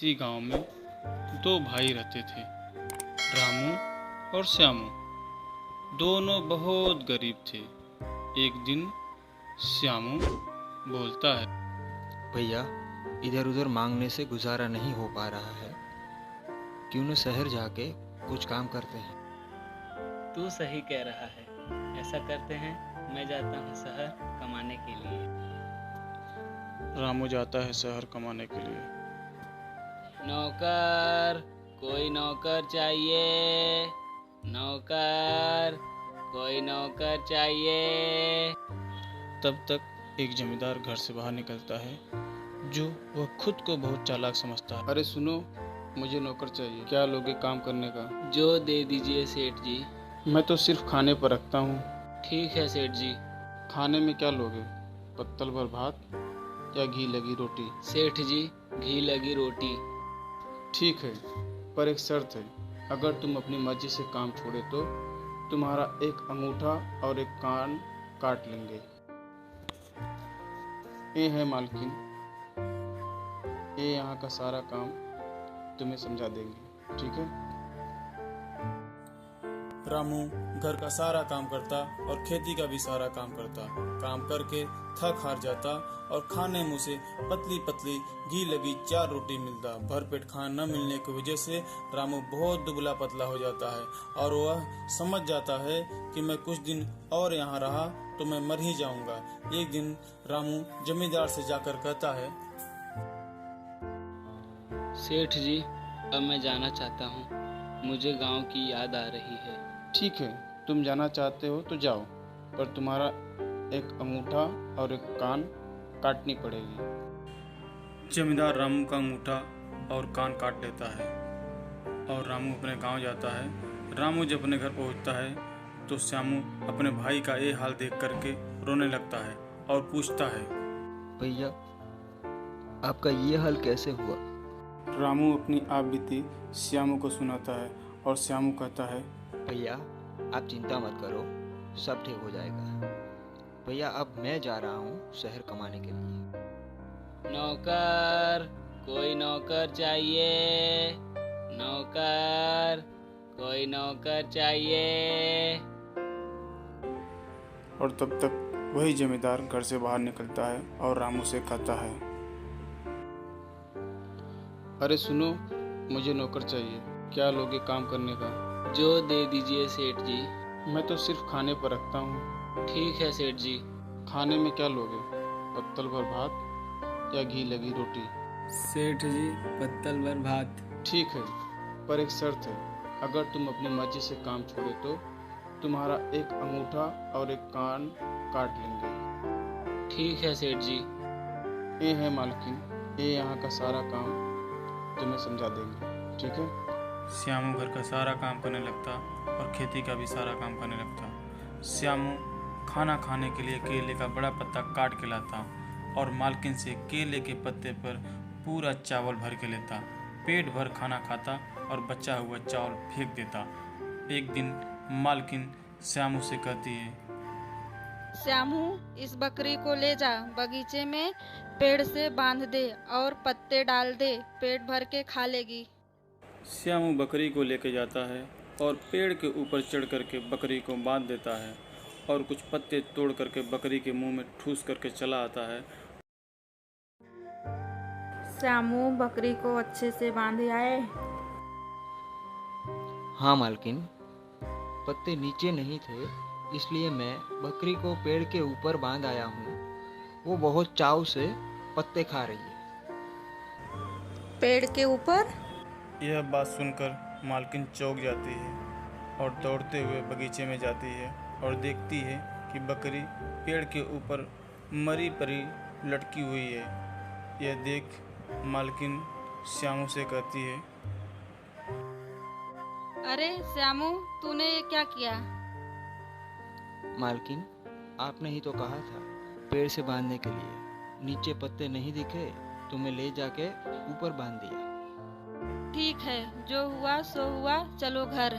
किसी गांव में दो भाई रहते थे, रामू और श्यामू। दोनों बहुत गरीब थे। एक दिन श्यामू बोलता है, भैया, इधर उधर मांगने से गुजारा नहीं हो पा रहा है। क्यों न शहर जाके कुछ काम करते हैं। तू सही कह रहा है, ऐसा करते हैं। मैं जाता हूँ शहर कमाने के लिए। रामू जाता है शहर कमाने के लिए। नौकर, कोई नौकर चाहिए। नौकर, कोई नौकर चाहिए। तब तक एक जमींदार घर से बाहर निकलता है, जो वह खुद को बहुत चालाक समझता है। अरे सुनो, मुझे नौकर चाहिए, क्या लोगे काम करने का? जो दे दीजिए सेठ जी। मैं तो सिर्फ खाने पर रखता हूँ। ठीक है सेठ जी। खाने में क्या लोगे? पत्तल भर भात या घी लगी रोटी? सेठ जी, घी लगी रोटी। ठीक है, पर एक शर्त है। अगर तुम अपनी मर्जी से काम छोड़े तो तुम्हारा एक अंगूठा और एक कान काट लेंगे। ये है मालकिन, ये यहाँ का सारा काम तुम्हें समझा देंगे, ठीक है? रामू घर का सारा काम करता और खेती का भी सारा काम करता। काम करके थक हार जाता और खाने मुंह से पतली पतली घी लगी 4 रोटी मिलता। भरपेट खाना न मिलने की वजह से रामू बहुत दुबला पतला हो जाता है और वह समझ जाता है कि मैं कुछ दिन और यहाँ रहा तो मैं मर ही जाऊंगा। एक दिन रामू जमींदार से जाकर कहता है, सेठ जी, अब मैं जाना चाहता हूँ। मुझे गांव की याद आ रही है। ठीक है, तुम जाना चाहते हो तो जाओ, पर तुम्हारा एक अंगूठा और एक कान काटनी पड़ेगी। जमींदार रामू का अंगूठा और कान काट लेता है और रामू अपने गांव जाता है। रामू जब अपने घर पहुंचता है तो श्यामू अपने भाई का ये हाल देख करके रोने लगता है और पूछता है, भैया, आपका ये हाल कैसे हुआ? रामू अपनी आप बीती श्यामू को सुनाता है और श्यामू कहता है, भैया, आप चिंता मत करो, सब ठीक हो जाएगा। भैया, अब मैं जा रहा हूँ शहर कमाने के लिए। नौकर, कोई नौकर चाहिए। नौकर, कोई नौकर चाहिए। और तब तक वही जमींदार घर से बाहर निकलता है और रामू से कहता है, अरे सुनो, मुझे नौकर चाहिए, क्या लोगे काम करने का? जो दे दीजिए सेठ जी। मैं तो सिर्फ खाने पर रखता हूँ। ठीक है सेठ जी। खाने में क्या लोगे? पत्तल भर भात या घी लगी रोटी? सेठ जी, पत्तल भर भात। ठीक है, पर एक शर्त है। अगर तुम अपनी मर्जी से काम छोड़े तो तुम्हारा एक अंगूठा और एक कान काट लेंगे। ठीक है सेठ जी। ये है मालकिन, ये यहाँ का सारा काम तुम्हें समझा देंगे, ठीक है? श्यामू घर का सारा काम करने लगता और खेती का भी सारा काम करने लगता। श्यामू खाना खाने के लिए केले का बड़ा पत्ता काट के लाता और मालकिन से केले के पत्ते पर पूरा चावल भर के लेता। पेट भर खाना खाता और बचा हुआ चावल फेंक देता। एक दिन मालकिन श्यामू से कहती है, श्यामू, इस बकरी को ले जा बगीचे में, पेड़ से बांध दे और पत्ते डाल दे, पेट भर के खा लेगी। श्यामू बकरी को लेकर जाता है और पेड़ के ऊपर चढ़ करके बकरी को बांध देता है और कुछ पत्ते तोड़ करके बकरी के मुंह में ठूस करके चला आता है। श्यामू, बकरी को अच्छे से बांध आए? हाँ मालकिन, पत्ते नीचे नहीं थे, इसलिए मैं बकरी को पेड़ के ऊपर बांध आया हूँ। वो बहुत चाव से पत्ते खा रही है। पेड़ के ऊपर? यह बात सुनकर मालकिन चौंक जाती है और दौड़ते हुए बगीचे में जाती है और देखती है कि बकरी पेड़ के ऊपर मरी परी लटकी हुई है। यह देख मालकिन श्यामू से कहती है, अरे श्यामू, तूने ये क्या किया? मालकिन, आपने ही तो कहा था पेड़ से बांधने के लिए। नीचे पत्ते नहीं दिखे तो मैं ले जाके ऊपर बांध दिया। ठीक है, जो हुआ सो हुआ, चलो घर।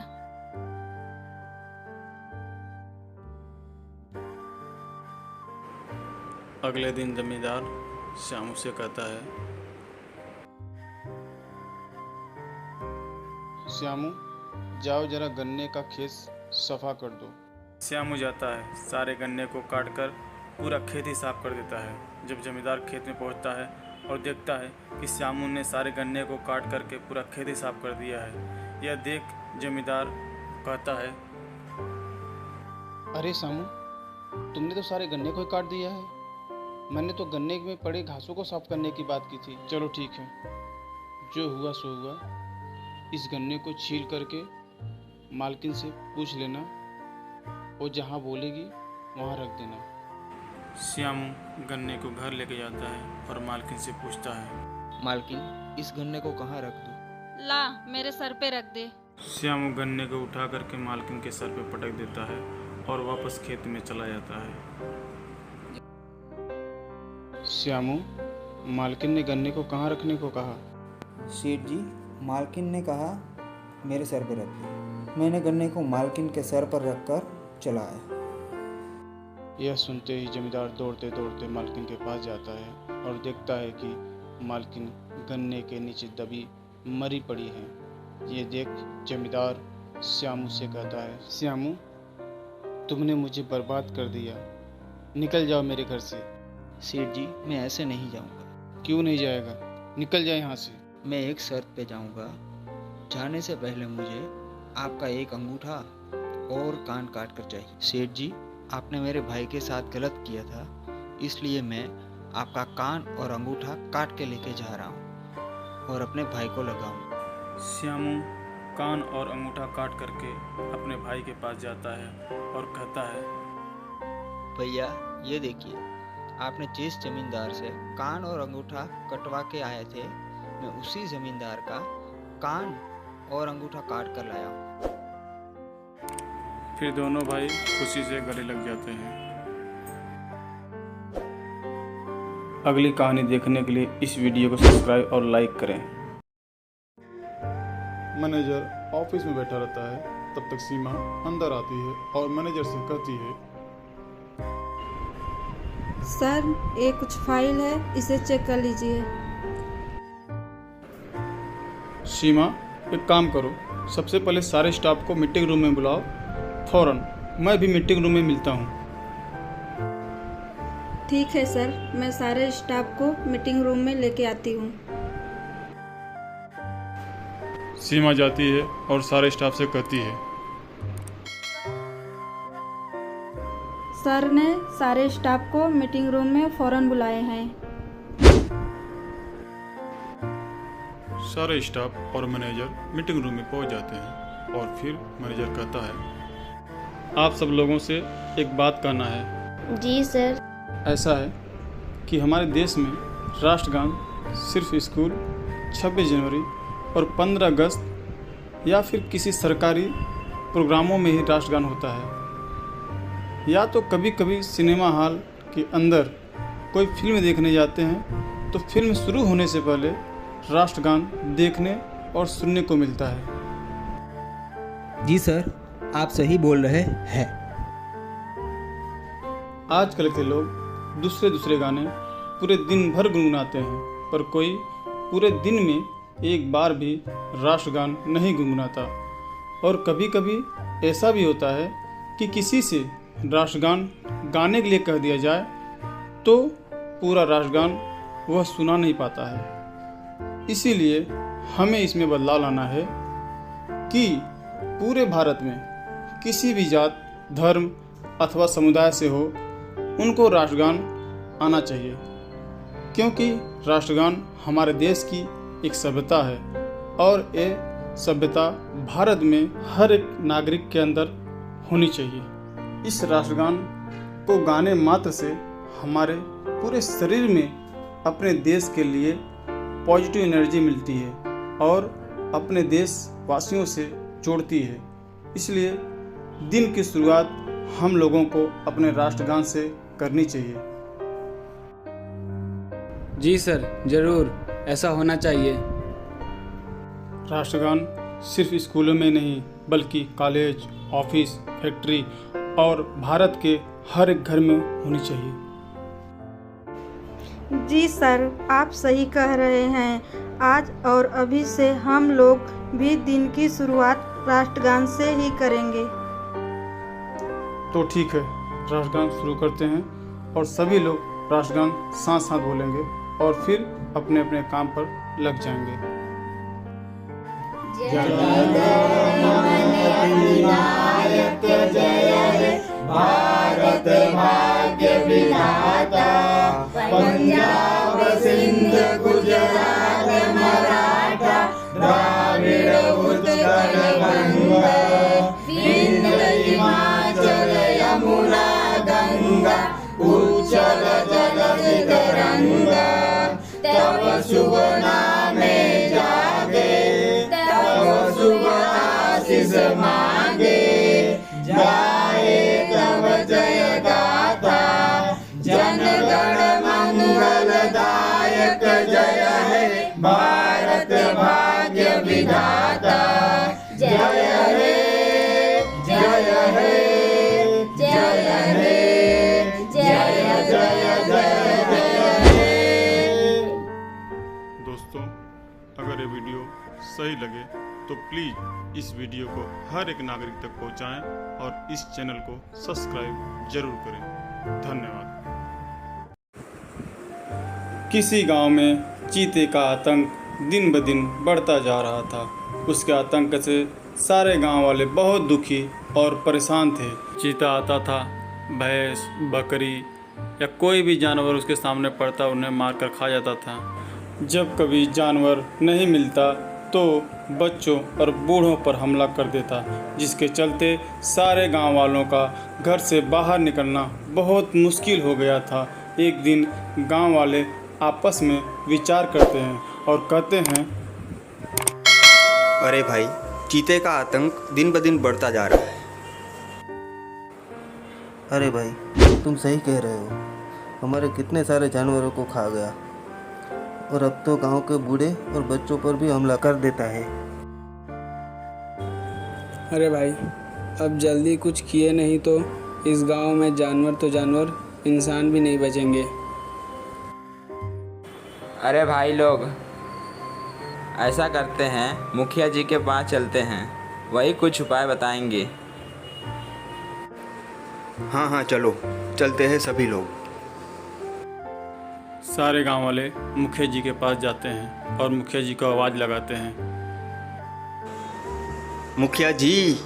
अगले दिन जमींदार श्यामू से कहता है, श्यामू, जाओ जरा गन्ने का खेत सफा कर दो। श्यामू जाता है, सारे गन्ने को काट कर पूरा खेत ही साफ कर देता है। जब जमींदार खेत में पहुंचता है और देखता है कि श्यामू ने सारे गन्ने को काट करके पूरा खेत ही साफ कर दिया है, यह देख जमींदार कहता है, अरे श्यामू, तुमने तो सारे गन्ने को ही काट दिया है। मैंने तो गन्ने में पड़े घासों को साफ करने की बात की थी। चलो ठीक है, जो हुआ सो हुआ। इस गन्ने को छील करके मालकिन से पूछ लेना, वो जहाँ बोलेगी वहाँ रख देना। श्यामू गन्ने को घर लेके जाता है और मालकिन से पूछता है, मालकिन, इस गन्ने को कहाँ रख दूँ? ला, मेरे सर पे रख दे। श्यामू गन्ने को उठा करके मालकिन के सर पे पटक देता है और वापस खेत में चला जाता है। श्यामू, मालकिन ने गन्ने को कहाँ रखने को कहा? सेठ जी, मालकिन ने कहा मेरे सर पर रख दो। मैंने गन्ने को मालकिन के सर पर रखकर चला आया। यह सुनते ही जमींदार दौड़ते दौड़ते मालकिन के पास जाता है और देखता है कि मालकिन गन्ने के नीचे दबी मरी पड़ी है। ये देख जमींदार श्यामू से कहता है, श्यामू, तुमने मुझे बर्बाद कर दिया, निकल जाओ मेरे घर से। सेठ जी, मैं ऐसे नहीं जाऊंगा। क्यों नहीं जाएगा? निकल जाए यहाँ से। मैं एक शर्त पे जाऊंगा। जाने से पहले मुझे आपका एक अंगूठा और कान काट कर चाहिए। सेठ जी, आपने मेरे भाई के साथ गलत किया था, इसलिए मैं आपका कान और अंगूठा काट के लेके जा रहा हूँ और अपने भाई को लगाऊंगा। श्यामू कान और अंगूठा काट करके अपने भाई के पास जाता है और कहता है, भैया ये देखिए, आपने जिस जमींदार से कान और अंगूठा कटवा के आए थे, मैं उसी जमींदार का कान और अंगूठा काट कर लाया हूँ। फिर दोनों भाई खुशी से गले लग जाते हैं। अगली कहानी देखने के लिए इस वीडियो को सब्सक्राइब और लाइक करें। मैनेजर ऑफिस में बैठा रहता है, तब तक सीमा अंदर आती है और मैनेजर से कहती है, सर, ये कुछ फाइल है, इसे चेक कर लीजिए। सीमा, एक काम करो, सबसे पहले सारे स्टाफ को मीटिंग रूम में बुलाओ फौरन। मैं भी मीटिंग रूम में मिलता हूँ। ठीक है सर, मैं सारे स्टाफ को मीटिंग रूम में लेके आती हूँ। सीमा जाती है और सारे स्टाफ से कहती है, सर ने सारे स्टाफ को मीटिंग रूम में फौरन बुलाए हैं। सारे स्टाफ और मैनेजर मीटिंग रूम में पहुंच जाते हैं और फिर मैनेजर कहता है, आप सब लोगों से एक बात कहना है। जी सर। ऐसा है कि हमारे देश में राष्ट्रगान सिर्फ स्कूल 26 जनवरी और 15 अगस्त या फिर किसी सरकारी प्रोग्रामों में ही राष्ट्रगान होता है, या तो कभी कभी सिनेमा हॉल के अंदर कोई फिल्म देखने जाते हैं तो फिल्म शुरू होने से पहले राष्ट्रगान देखने और सुनने को मिलता है। जी सर, आप सही बोल रहे हैं। आजकल के लोग दूसरे गाने पूरे दिन भर गुनगुनाते हैं, पर कोई पूरे दिन में एक बार भी राष्ट्रगान नहीं गुनगुनाता। और कभी कभी ऐसा भी होता है कि किसी से राष्ट्रगान गाने के लिए कह दिया जाए तो पूरा राष्ट्रगान वह सुना नहीं पाता है। इसीलिए हमें इसमें बदलाव लाना है कि पूरे भारत में किसी भी जात, धर्म अथवा समुदाय से हो, उनको राष्ट्रगान आना चाहिए, क्योंकि राष्ट्रगान हमारे देश की एक सभ्यता है और ये सभ्यता भारत में हर एक नागरिक के अंदर होनी चाहिए। इस राष्ट्रगान को गाने मात्र से हमारे पूरे शरीर में अपने देश के लिए पॉजिटिव एनर्जी मिलती है और अपने देशवासियों से जोड़ती है। इसलिए दिन की शुरुआत हम लोगों को अपने राष्ट्रगान से करनी चाहिए। जी सर, जरूर ऐसा होना चाहिए। राष्ट्रगान सिर्फ स्कूलों में नहीं बल्कि कॉलेज, ऑफिस, फैक्ट्री और भारत के हर एक घर में होनी चाहिए। जी सर, आप सही कह रहे हैं। आज और अभी से हम लोग भी दिन की शुरुआत राष्ट्रगान से ही करेंगे। तो ठीक है, राष्ट्रगान शुरू करते हैं और सभी लोग राष्ट्रगान साथ साथ बोलेंगे और फिर अपने अपने काम पर लग जाएंगे। भारत भाग्य विधाता, पंजाब सिंध गुजरात मराठा, द्राविड़ उत्कल गंगा, विंध्य हिमाचल यमुना गंगा, उज्जल जलधि तरंगा, तव शुभ नामे जागे, तव शुभ आशीष मांगे, जाए तव जय गाथा, जनगण मंगलदायक जय है भारत भाग्य विधाता, जय हे जय हे जय हे जय जय जय जय हे। दोस्तों, अगर ये वीडियो सही लगे तो प्लीज़ इस वीडियो को हर एक नागरिक तक पहुंचाएं और इस चैनल को सब्सक्राइब जरूर करें। धन्यवाद। किसी गांव में चीते का आतंक दिन ब दिन बढ़ता जा रहा था। उसके आतंक से सारे गांव वाले बहुत दुखी और परेशान थे। चीता आता था, भैंस, बकरी या कोई भी जानवर उसके सामने पड़ता उन्हें मारकर खा जाता था। जब कभी जानवर नहीं मिलता तो बच्चों और बूढ़ों पर हमला कर देता, जिसके चलते सारे गांव वालों का घर से बाहर निकलना बहुत मुश्किल हो गया था। एक दिन गांव वाले आपस में विचार करते हैं और कहते हैं, अरे भाई, चीते का आतंक दिन ब दिन बढ़ता जा रहा है। अरे भाई, तुम सही कह रहे हो। हमारे कितने सारे जानवरों को खा गया और अब तो गांव के बूढ़े और बच्चों पर भी हमला कर देता है। अरे भाई, अब जल्दी कुछ किए नहीं तो इस गांव में जानवर तो जानवर, इंसान भी नहीं बचेंगे। अरे भाई लोग, ऐसा करते हैं, मुखिया जी के पास चलते हैं, वही कुछ उपाय बताएंगे। हाँ हाँ, चलो चलते हैं सभी लोग। सारे गांव वाले मुखिया जी के पास जाते हैं और मुखिया जी को आवाज़ लगाते हैं, मुखिया जी,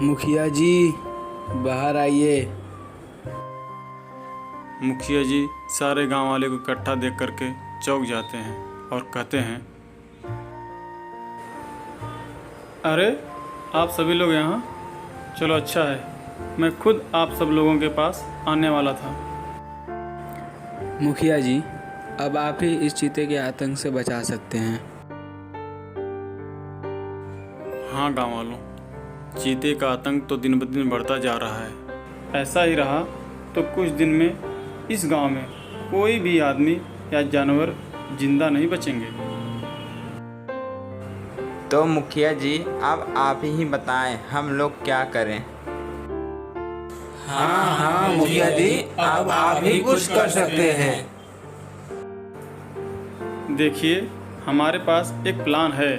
मुखिया जी बाहर आइए। मुखिया जी सारे गांव वाले को इकट्ठा देख करके चौंक जाते हैं और कहते हैं, अरे आप सभी लोग यहाँ? चलो अच्छा है, मैं खुद आप सब लोगों के पास आने वाला था। मुखिया जी, अब आप ही इस चीते के आतंक से बचा सकते हैं। हाँ गांव वालों, चीते का आतंक तो दिन ब दिन बढ़ता जा रहा है। ऐसा ही रहा तो कुछ दिन में इस गांव में कोई भी आदमी या जानवर जिंदा नहीं बचेंगे। तो मुखिया जी, अब आप ही बताएं, हम लोग क्या करें? हाँ मुखिया जी, अब आप ही कुछ कर सकते हैं। देखिए, हमारे पास एक प्लान है।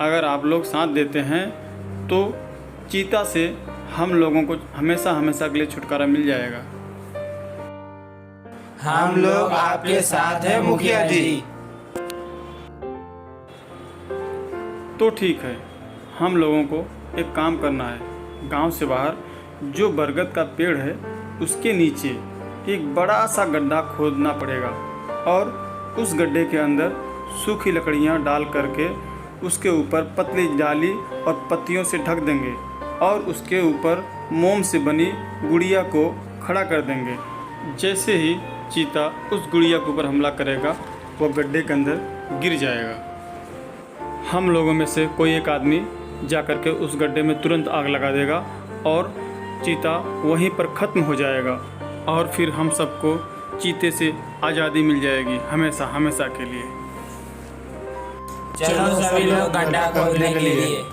अगर आप लोग साथ देते हैं तो चीता से हम लोगों को हमेशा हमेशा के लिए छुटकारा मिल जाएगा। हम लोग आपके साथ हैं मुखिया जी। तो ठीक है, हम लोगों को एक काम करना है। गांव से बाहर जो बरगद का पेड़ है उसके नीचे एक बड़ा सा गड्ढा खोदना पड़ेगा और उस गड्ढे के अंदर सूखी लकड़ियां डाल करके उसके ऊपर पतली जाली और पत्तियों से ढक देंगे और उसके ऊपर मोम से बनी गुड़िया को खड़ा कर देंगे। जैसे ही चीता उस गुड़िया के ऊपर हमला करेगा, वो गड्ढे के अंदर गिर जाएगा। हम लोगों में से कोई एक आदमी जा कर के उस गड्ढे में तुरंत आग लगा देगा और चीता वहीं पर ख़त्म हो जाएगा और फिर हम सबको चीते से आज़ादी मिल जाएगी हमेशा हमेशा के लिए। चलो सभी लोग गड्ढा खोदने के लिए।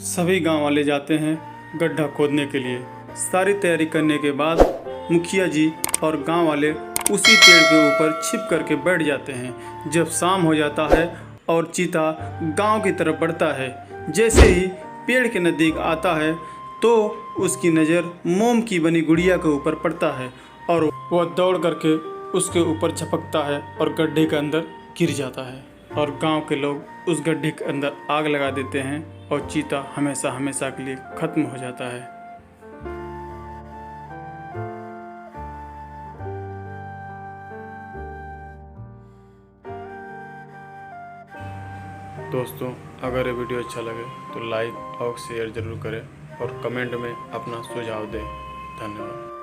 सभी गांव वाले जाते हैं गड्ढा खोदने के लिए। सारी तैयारी करने के बाद मुखिया जी और गांव वाले उसी पेड़ के ऊपर छिप करके बैठ जाते हैं। जब शाम हो जाता है और चीता गांव की तरफ बढ़ता है, जैसे ही पेड़ के नज़दीक आता है तो उसकी नज़र मोम की बनी गुड़िया के ऊपर पड़ता है और वह दौड़ करके उसके ऊपर झपकता है और गड्ढे के अंदर गिर जाता है और गांव के लोग उस गड्ढे के अंदर आग लगा देते हैं और चीता हमेशा हमेशा के लिए ख़त्म हो जाता है। दोस्तों, अगर ये वीडियो अच्छा लगे तो लाइक और शेयर ज़रूर करें और कमेंट में अपना सुझाव दें। धन्यवाद।